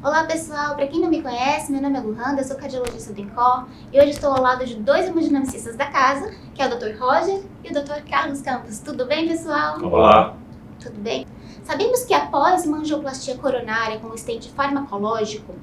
Olá pessoal, para quem não me conhece, meu nome é Luhanda, eu sou cardiologista do INCOR e hoje estou ao lado de dois hemodinamicistas da casa, que é o Dr. Roger e o Dr. Carlos Campos. Tudo bem, pessoal? Olá! Tudo bem? Sabemos que após uma angioplastia coronária com stent farmacológico,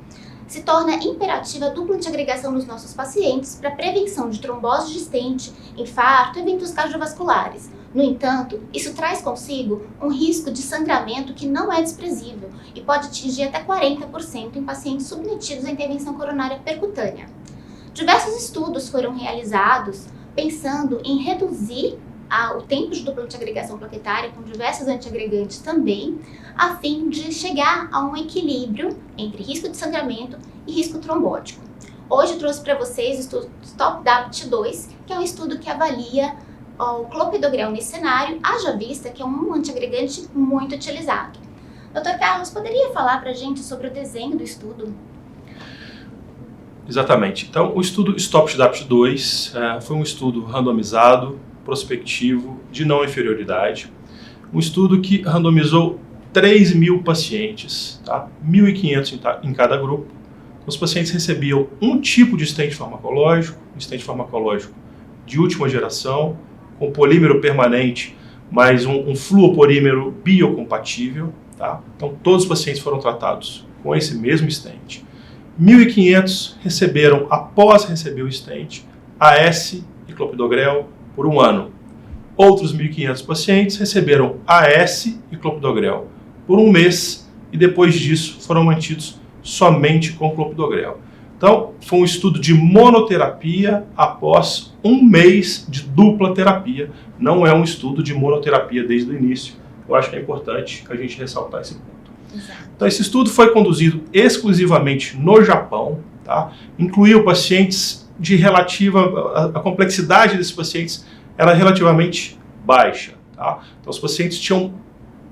se torna imperativa a dupla antiagregação nos nossos pacientes para prevenção de trombose de stent, infarto e eventos cardiovasculares. No entanto, isso traz consigo um risco de sangramento que não é desprezível e pode atingir até 40% em pacientes submetidos à intervenção coronária percutânea. Diversos estudos foram realizados pensando em reduzir o tempo de dupla antiagregação plaquetária com diversos antiagregantes também, a fim de chegar a um equilíbrio entre risco de sangramento e risco trombótico. Hoje eu trouxe para vocês o estudo STOP-DAPT-2, que é um estudo que avalia o clopidogrel nesse cenário, haja vista que é um antiagregante muito utilizado. Dr. Carlos, poderia falar para a gente sobre o desenho do estudo? Exatamente. Então, o estudo STOP-DAPT-2 foi um estudo randomizado, prospectivo, de não inferioridade. Um estudo que randomizou 3.000 pacientes, tá? 1.500 em cada grupo. Os pacientes recebiam um tipo de stent farmacológico, um stent farmacológico de última geração, com polímero permanente, mais um fluoporímero biocompatível. Tá? Então, todos os pacientes foram tratados com esse mesmo stent. 1.500 receberam, após receber o stent, AS e clopidogrel por um ano. Outros 1.500 pacientes receberam AS e clopidogrel por um mês e depois disso foram mantidos somente com clopidogrel. Então, foi um estudo de monoterapia após um mês de dupla terapia. Não é um estudo de monoterapia desde o início. Eu acho que é importante a gente ressaltar esse ponto. Exato. Então, esse estudo foi conduzido exclusivamente no Japão, tá? Incluiu pacientes de relativa... A complexidade desses pacientes era relativamente baixa, tá? Então, os pacientes tinham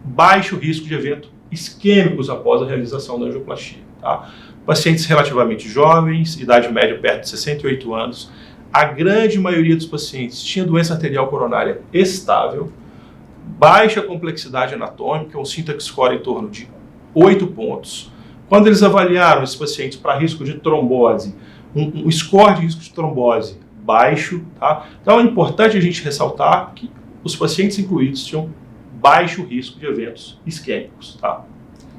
baixo risco de eventos isquêmicos após a realização da angioplastia, tá? Pacientes relativamente jovens, idade média perto de 68 anos. A grande maioria dos pacientes tinha doença arterial coronária estável, baixa complexidade anatômica, um syntax score em torno de 8 pontos. Quando eles avaliaram esses pacientes para risco de trombose, um score de risco de trombose baixo, tá? Então é importante a gente ressaltar que os pacientes incluídos tinham baixo risco de eventos isquêmicos, tá?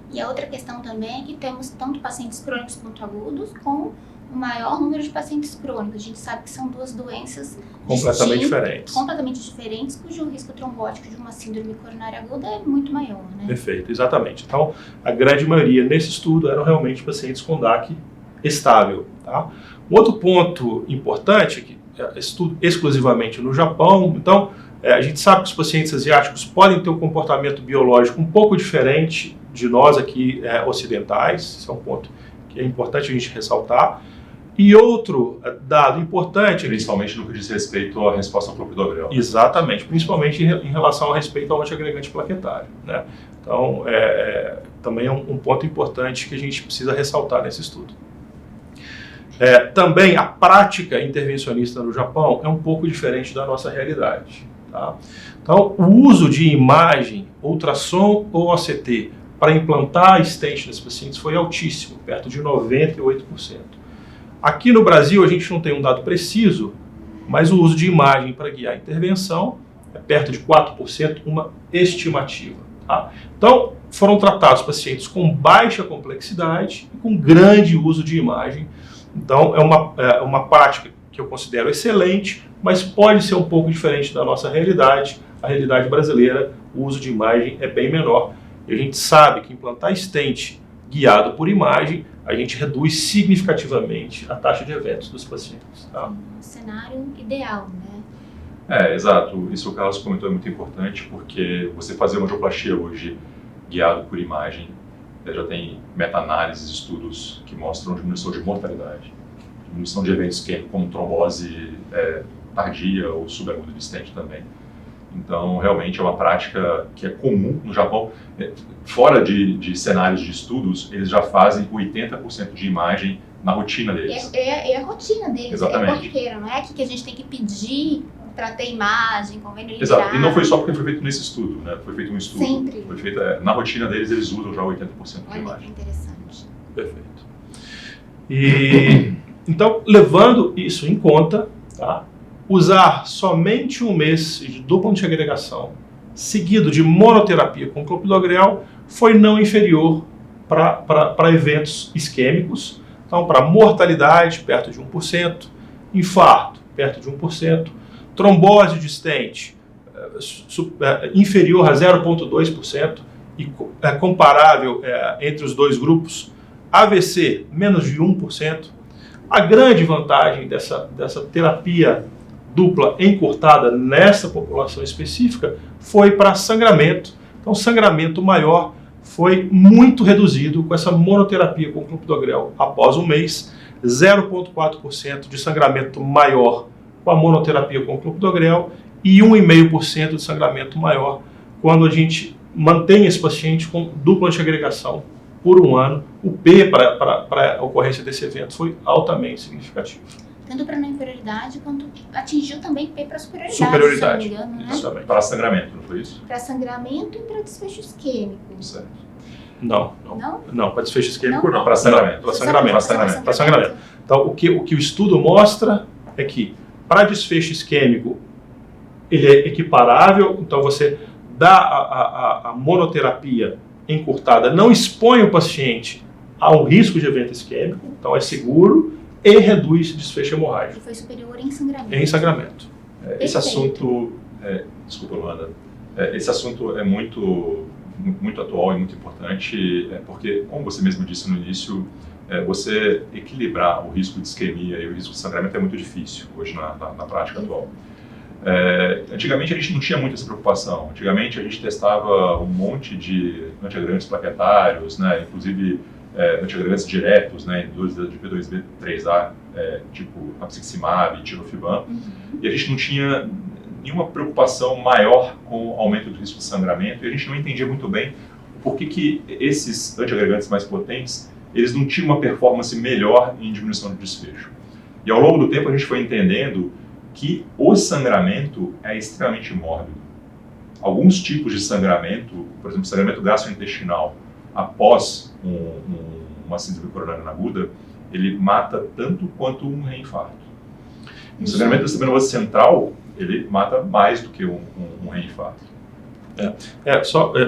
E a outra questão também é que temos tanto pacientes crônicos quanto agudos, com o maior número de pacientes crônicos. A gente sabe que são duas doenças completamente diferentes, cujo risco trombótico de uma síndrome coronária aguda é muito maior, né? Perfeito, exatamente. Então, a grande maioria nesse estudo eram realmente pacientes com DAC estável, tá? Um outro ponto importante é que é estudo exclusivamente no Japão. Então, a gente sabe que os pacientes asiáticos podem ter um comportamento biológico um pouco diferente de nós aqui ocidentais. Isso é um ponto que é importante a gente ressaltar. E outro dado importante... Principalmente no que diz respeito à resposta ao clopidogrel. Exatamente, principalmente em relação ao respeito ao antiagregante plaquetário, né? Então, também é um ponto importante que a gente precisa ressaltar nesse estudo. Também a prática intervencionista no Japão é um pouco diferente da nossa realidade, tá? Então, o uso de imagem, ultrassom ou OCT para implantar stent nesses pacientes foi altíssimo, perto de 98%. Aqui no Brasil a gente não tem um dado preciso, mas o uso de imagem para guiar a intervenção é perto de 4%, uma estimativa, tá? Então, foram tratados pacientes com baixa complexidade e com grande uso de imagem. Então, é uma prática que eu considero excelente, mas pode ser um pouco diferente da nossa realidade. A realidade brasileira, o uso de imagem é bem menor. E a gente sabe que implantar stent guiado por imagem, a gente reduz significativamente a taxa de eventos dos pacientes, tá? Um cenário ideal, né? Exato. Isso que o Carlos comentou é muito importante, porque você fazer uma angioplastia hoje guiado por imagem, já tem meta-análises, estudos que mostram diminuição de mortalidade, diminuição de eventos isquêmicos como trombose tardia ou subaguda de stent também. Então, realmente é uma prática que é comum no Japão. Fora de cenários de estudos, eles já fazem 80% de imagem na rotina deles. É a rotina deles, exatamente. É corriqueira, não é aqui que a gente tem que pedir para ter imagem, convênio liberado. Exato, e não foi só porque foi feito nesse estudo, né? Foi feito um estudo. Sempre. Foi feito, na rotina deles, eles usam já 80% de Olha imagem. que interessante. Perfeito. E, então, levando isso em conta, tá? Usar somente um mês de dupla antiagregação seguido de monoterapia com clopidogrel foi não inferior para eventos isquêmicos. Então, para mortalidade, perto de 1%, infarto, perto de 1%, trombose de stent, inferior a 0,2% e comparável entre os dois grupos, AVC, menos de 1%. A grande vantagem dessa terapia dupla encurtada nessa população específica foi para sangramento. Então, sangramento maior foi muito reduzido com essa monoterapia com clopidogrel após um mês, 0,4% de sangramento maior com a monoterapia com clopidogrel e 1,5% de sangramento maior quando a gente mantém esse paciente com dupla antiagregação por um ano. O P para a ocorrência desse evento foi altamente significativo. Tanto para não inferioridade, quanto atingiu também P para superioridade. Superioridade, se não me engano, né? Isso também. Para sangramento, não foi isso? Para sangramento e para desfecho isquêmico. Certo. Não, para desfecho isquêmico não. Para sangramento. Para sangramento. Para sangramento. Então, o que o estudo mostra é que para desfecho isquêmico ele é equiparável, então você dá a monoterapia encurtada, não expõe o paciente ao risco de evento isquêmico, então é seguro e reduz desfecho hemorrágico. E foi superior em sangramento. Em sangramento. Esse assunto, desculpa, Luanda, esse assunto é muito atual e muito importante, porque, como você mesmo disse no início, você equilibrar o risco de isquemia e o risco de sangramento é muito difícil hoje na prática atual. Antigamente a gente não tinha muito essa preocupação. Antigamente a gente testava um monte de antiagregantes plaquetários, né, inclusive antiagregantes diretos, né, inibidores de P2B3A, tipo apiximab e tirofiban, e a gente não tinha nenhuma preocupação maior com o aumento do risco de sangramento, e a gente não entendia muito bem por que esses antiagregantes mais potentes eles não tinham uma performance melhor em diminuição de desfecho. E ao longo do tempo a gente foi entendendo que o sangramento é extremamente mórbido. Alguns tipos de sangramento, por exemplo, sangramento gastrointestinal, após uma síndrome coronariana aguda, ele mata tanto quanto um reinfarto. O sangramento do sistema nervoso central, ele mata mais do que um reinfarto.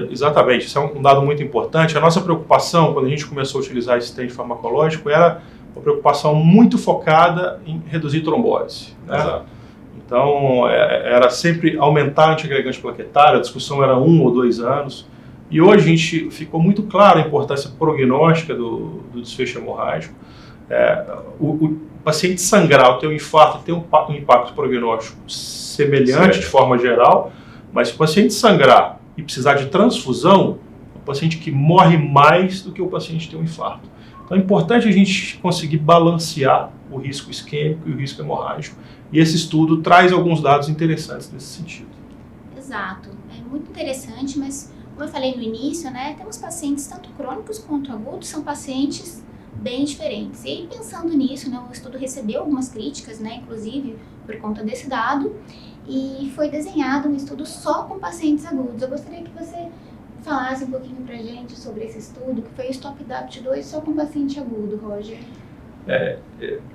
Exatamente, isso é um dado muito importante. A nossa preocupação, quando a gente começou a utilizar esse stent farmacológico, era uma preocupação muito focada em reduzir trombose. Né? Exato. Então, era sempre aumentar o antiagregante plaquetário, a discussão era 1 ou 2 anos. E hoje a gente ficou muito claro a importância prognóstica do desfecho hemorrágico. O paciente sangrar, ter um infarto, tem um impacto prognóstico semelhante de forma geral, mas se o paciente sangrar e precisar de transfusão, é um paciente que morre mais do que o paciente que tem um infarto. Então é importante a gente conseguir balancear o risco isquêmico e o risco hemorrágico. E esse estudo traz alguns dados interessantes nesse sentido. Exato. É muito interessante, mas como eu falei no início, né, temos pacientes tanto crônicos quanto agudos, são pacientes bem diferentes. E aí, pensando nisso, né, o estudo recebeu algumas críticas, né, inclusive por conta desse dado, e foi desenhado um estudo só com pacientes agudos. Eu gostaria que você falasse um pouquinho pra gente sobre esse estudo, que foi o STOP-DAPT-2 só com paciente agudo, Roger.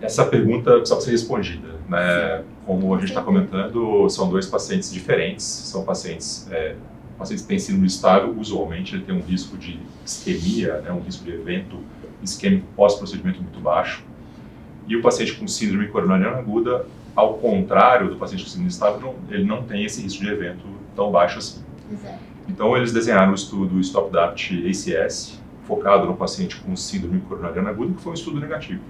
Essa pergunta precisa ser respondida, né? Como a gente está comentando, são dois pacientes diferentes, são pacientes que têm síndrome estável, usualmente ele tem um risco de isquemia, né? Um risco de evento isquêmico pós-procedimento muito baixo, e o paciente com síndrome coronariana aguda, ao contrário do paciente com síndrome estável, ele não tem esse risco de evento tão baixo assim. Exato. Então eles desenharam o estudo STOP-DAPT-ACS, focado no paciente com síndrome coronariana aguda, que foi um estudo negativo.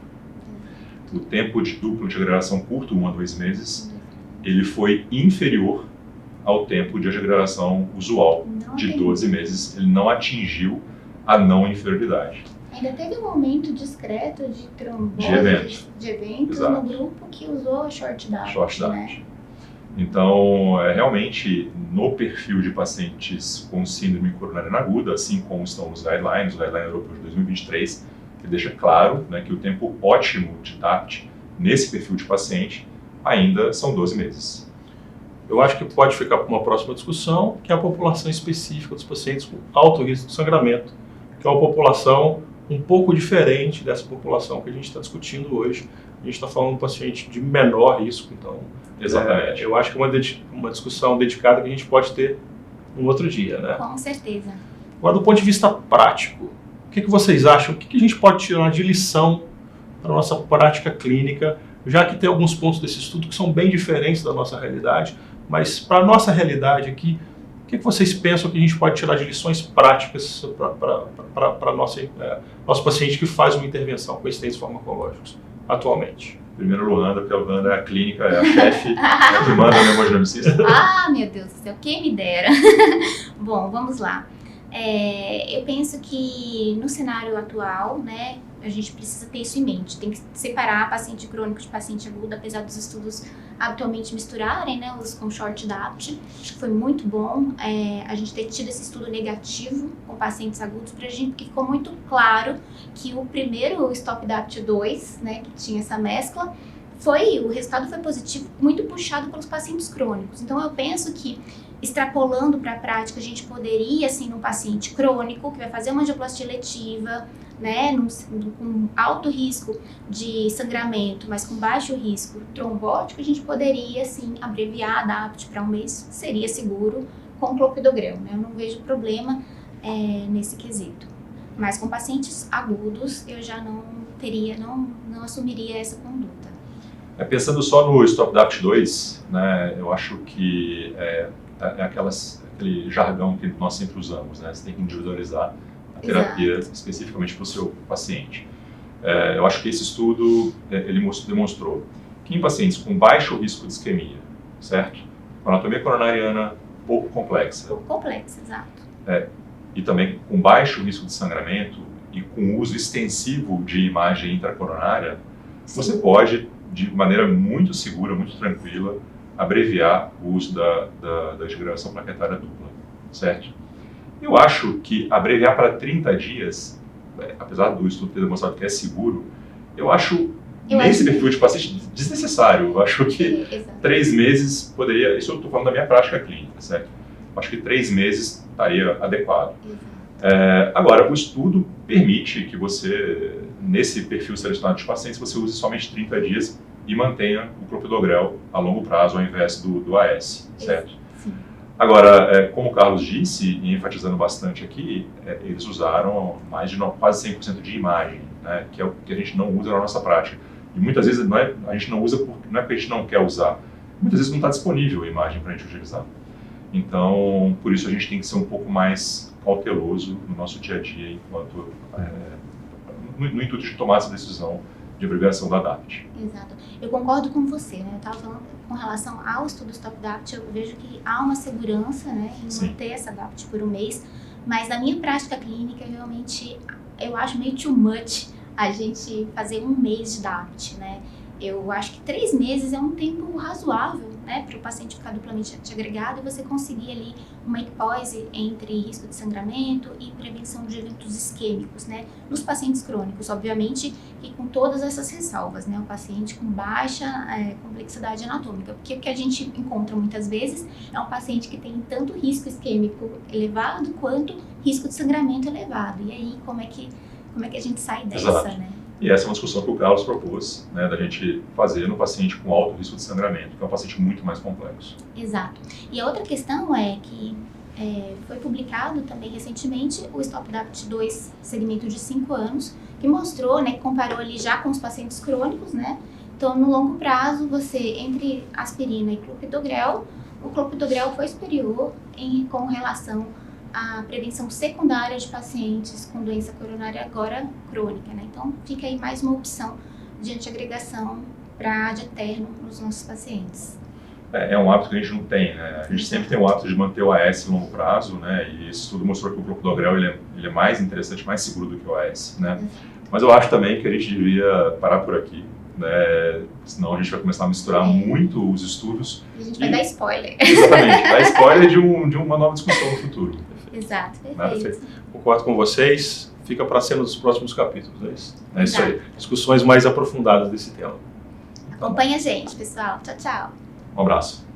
O tempo de dupla antiagregação curto, 1 a 2 meses, ele foi inferior ao tempo de antiagregação usual, de 12 meses. Ele não atingiu a não inferioridade. Ainda teve um aumento discreto de trombose de eventos no grupo que usou a short-DAPT. Né? Então, realmente, no perfil de pacientes com síndrome coronariana aguda, assim como estão os guidelines, o guideline europeu de 2023, que deixa claro, né, que o tempo ótimo de DAPT nesse perfil de paciente ainda são 12 meses. Eu acho que pode ficar para uma próxima discussão, que é a população específica dos pacientes com alto risco de sangramento, que é uma população um pouco diferente dessa população que a gente está discutindo hoje. A gente está falando de um paciente de menor risco, então Exatamente. eu acho que é uma discussão dedicada que a gente pode ter um outro dia, né? Com certeza. Agora, do ponto de vista prático, o que vocês acham? O que a gente pode tirar de lição para a nossa prática clínica, já que tem alguns pontos desse estudo que são bem diferentes da nossa realidade, mas para a nossa realidade aqui, o que vocês pensam que a gente pode tirar de lições práticas para nosso paciente que faz uma intervenção com estentes farmacológicos atualmente? Primeiro, Luanda, porque a Luanda é a clínica, é a chefe, é a que manda no hemodinamicista. Ah, meu Deus do céu, quem me dera. Bom, vamos lá. Eu penso que no cenário atual, né, a gente precisa ter isso em mente. Tem que separar paciente crônico de paciente agudo, apesar dos estudos atualmente misturarem, né, os com short DAPT. Acho que foi muito bom a gente ter tido esse estudo negativo com pacientes agudos pra gente, porque ficou muito claro que o primeiro Stop DAPT 2, né, que tinha essa mescla, o resultado foi positivo, muito puxado pelos pacientes crônicos. Então eu penso que, extrapolando para a prática, a gente poderia, assim, num paciente crônico, que vai fazer uma angioplastia letiva, né, com alto risco de sangramento, mas com baixo risco trombótico, a gente poderia, assim, abreviar a DAPT para um mês, seria seguro, com clopidogrel, né? Eu não vejo problema nesse quesito. Mas com pacientes agudos, eu já não assumiria essa conduta. Pensando só no Stop DAPT 2, né, eu acho que é aquele jargão que nós sempre usamos, né? Você tem que individualizar a terapia especificamente para o seu paciente. Eu acho que esse estudo ele demonstrou que em pacientes com baixo risco de isquemia, certo? Com anatomia coronariana pouco complexa. Pouco complexa, exato. E também com baixo risco de sangramento e com uso extensivo de imagem intracoronária, você pode, de maneira muito segura, muito tranquila, abreviar o uso da desgravação plaquetária dupla, certo? Eu acho que abreviar para 30 dias, apesar do estudo ter demonstrado que é seguro, eu acho nesse perfil de paciente desnecessário. Eu acho que 3 meses poderia, isso eu estou falando da minha prática clínica, certo? Eu acho que 3 meses estaria adequado. Agora, o estudo permite que você, nesse perfil selecionado de pacientes, você use somente 30 dias e mantenha o clopidogrel a longo prazo ao invés do AS, certo? Sim. Agora, como o Carlos disse, e enfatizando bastante aqui, eles usaram mais de quase 100% de imagem, né, que é o que a gente não usa na nossa prática. E muitas vezes a gente não usa não é porque a gente não quer usar, muitas vezes não está disponível a imagem para a gente utilizar. Então, por isso a gente tem que ser um pouco mais cauteloso no nosso dia a dia, enquanto no intuito de tomar essa decisão de abreviação da DAPT. Exato. Eu concordo com você, né? Eu estava falando com relação ao estudo Stop DAPT, eu vejo que há uma segurança, né, em manter essa DAPT por um mês, mas na minha prática clínica, realmente, eu acho meio too much a gente fazer um mês de DAPT, né? Eu acho que 3 meses é um tempo razoável, né, para o paciente ficar duplamente agregado e você conseguir ali uma equipose entre risco de sangramento e prevenção de eventos isquêmicos, né, nos pacientes crônicos, obviamente, e com todas essas ressalvas, né, o paciente com baixa complexidade anatômica, porque o que a gente encontra muitas vezes é um paciente que tem tanto risco isquêmico elevado quanto risco de sangramento elevado, e aí como é que a gente sai dessa, Exato. né? E essa é uma discussão que o Carlos propôs, né, da gente fazer no paciente com alto risco de sangramento, que é um paciente muito mais complexo. Exato. E a outra questão é que foi publicado também recentemente o Stop DAPT 2, segmento de 5 anos, que mostrou, né, que comparou ali já com os pacientes crônicos, né? Então, no longo prazo, entre aspirina e clopidogrel, o clopidogrel foi superior com relação a prevenção secundária de pacientes com doença coronária agora crônica, né? Então, fica aí mais uma opção de antiagregação para ad eterno nos nossos pacientes. É um hábito que a gente não tem, né? A gente sempre tem o hábito de manter o AS em longo prazo, né? E esse estudo mostrou que o clopidogrel ele é mais interessante, mais seguro do que o AS, né? Mas eu acho também que a gente devia parar por aqui, né? Senão a gente vai começar a misturar muito os estudos. A gente vai dar spoiler. Exatamente, dar spoiler de uma nova discussão no futuro. Exato, perfeito. Concordo com vocês, fica para ser nos próximos capítulos, é isso? É isso aí. Discussões mais aprofundadas desse tema. Acompanha a gente, pessoal. Tchau, tchau. Um abraço.